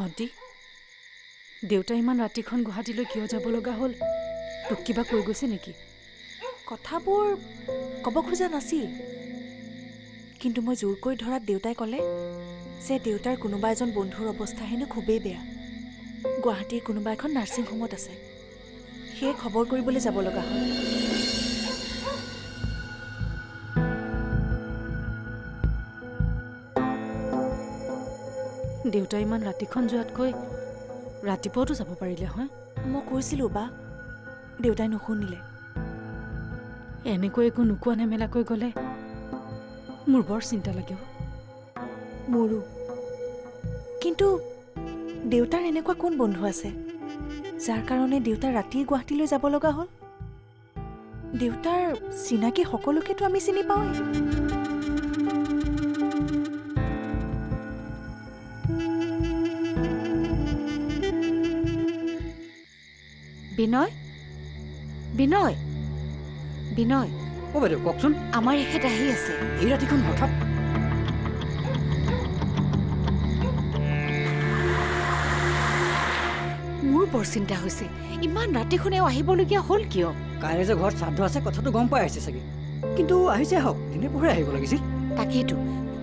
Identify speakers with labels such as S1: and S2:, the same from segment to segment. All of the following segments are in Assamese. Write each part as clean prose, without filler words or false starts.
S1: ভণ্টি দেউতা ইমান ৰাতিখন গুৱাহাটীলৈ কিয় যাব লগা হ'ল তোক কিবা কৈ গৈছে নেকি
S2: কথাবোৰ ক'ব খোজা নাছিল কিন্তু মই জোৰ কৰি ধৰাত দেউতাই ক'লে যে দেউতাৰ কোনোবা এজন বন্ধুৰ অৱস্থা হেনো খুবেই বেয়া গুৱাহাটীৰ কোনোবা এখন নাৰ্ছিং হোমত আছে সেয়ে খবৰ কৰিবলৈ যাব লগা হ'ল
S1: দেউতা ইমান ৰাতিখন যোৱাতকৈ ৰাতিপুৱাতো যাব পাৰিলে হয়
S2: মই কৈছিলোঁ বা দেউতাই নুশুনিলে
S1: এনেকৈ একো নোকোৱা নেমেলাকৈ গ'লে মোৰ বৰ চিন্তা লাগিব
S2: মোৰো কিন্তু দেউতাৰ এনেকুৱা কোন বন্ধু আছে যাৰ কাৰণে দেউতা ৰাতি গুৱাহাটীলৈ যাব লগা হ'ল দেউতাৰ চিনাকি সকলোকেতো আমি চিনি পাওঁৱেই
S3: বিনয় বিনয় বিনয়
S4: অ' বাইদেউ কওকচোন
S3: আমাৰ এখেত আহি আছে
S4: এই ৰাতিখন হঠাৎ
S3: মোৰ বৰ চিন্তা হৈছে ইমান ৰাতিখনেও আহিবলগীয়া হ'ল কিয়
S4: কাইলৈ যে ঘৰত শ্ৰাদ্ধ আছে কথাটো গম পাই আহিছে চাগে কিন্তু আহিছে আহক দিনে পোহৰে আহিব লাগিছিল
S3: তাকেইতো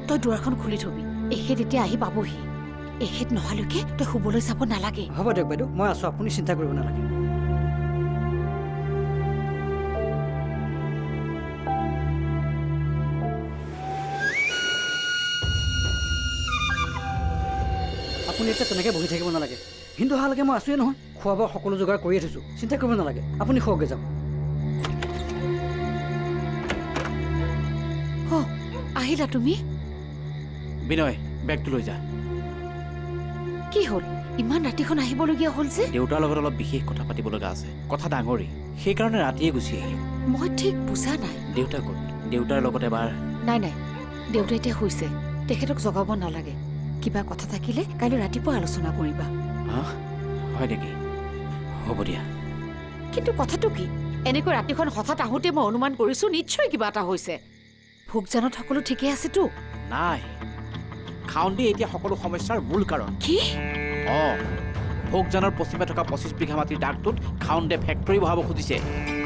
S3: তই দুৱাৰখন খুলি থবি এখেত এতিয়া আহি পাবহি এখেত নহালৈকে তই শুবলৈ চাব নালাগে
S4: হ'ব দিয়ক বাইদেউ মই আছোঁ আপুনি চিন্তা কৰিব নালাগে আপুনি এতিয়া তেনেকৈ বহি থাকিব নালাগে কিন্তু অহালৈকে মই আছোঁৱে নহয় খোৱা বোৱা সকলো যোগাৰ কৰিয়ে থৈছোঁ চিন্তা কৰিব নালাগে আপুনি শুৱকগৈ যাওক
S3: আহিলা তুমি
S5: বিনয় বেগটো লৈ যা
S3: কি হ'ল ইমান ৰাতিখন আহিবলগীয়া হ'ল যে
S5: দেউতাৰ লগত অলপ বিশেষ কথা পাতিব লগা আছে কথা ডাঙৰেই সেইকাৰণে ৰাতিয়ে গুচি আহিলোঁ
S3: মই ঠিক বুজা নাই
S5: দেউতা ক'ত দেউতাৰ লগত এবাৰ
S3: নাই নাই দেউতা এতিয়া শুইছে তেখেতক জগাব নালাগে কিবা কথা থাকিলে কাইলৈ ৰাতিপুৱা আলোচনা কৰিবা
S5: হয় নেকি হ'ব দিয়া
S3: কিন্তু কথাটো কি এনেকৈ ৰাতিখন হঠাৎ আহোঁতে মই অনুমান কৰিছোঁ নিশ্চয় কিবা এটা হৈছে ভোগজানত সকলো ঠিকে আছেতো
S5: নাই খাউণ্ডে এতিয়া সকলো সমস্যাৰ মূল কাৰণ
S3: কি
S5: ভোগজানৰ পশ্চিমে থকা 25 বিঘা মাটিৰ দাগটোত খাউণ্ডে ফেক্টৰী বহাব খুজিছে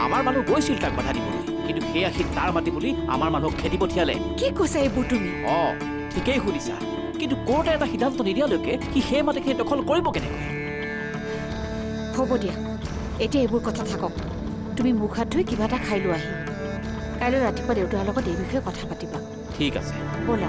S5: আমাৰ মানুহ গৈছিল তাক বাধা দিবলৈ কিন্তু সেয়া সি তাৰ মাটি বুলি আমাৰ মানুহক খেদি পঠিয়ালে
S3: কি কৈছা এইবোৰ তুমি
S5: ঠিকেই শুনিছা কিন্তু কোৰ্টে এটা সিদ্ধান্ত নিদিয়ালৈকে সি সেই মাটিখিনি দখল কৰিব কেনেকৈ
S3: হ'ব দিয়া এতিয়া এইবোৰ কথা থাকক তুমি মুখ হাত ধুই কিবা এটা খাই লোৱাহি কাইলৈ ৰাতিপুৱা দেউতাৰ লগত এই বিষয়ে কথা পাতিবা
S5: ঠিক আছে
S3: ব'লা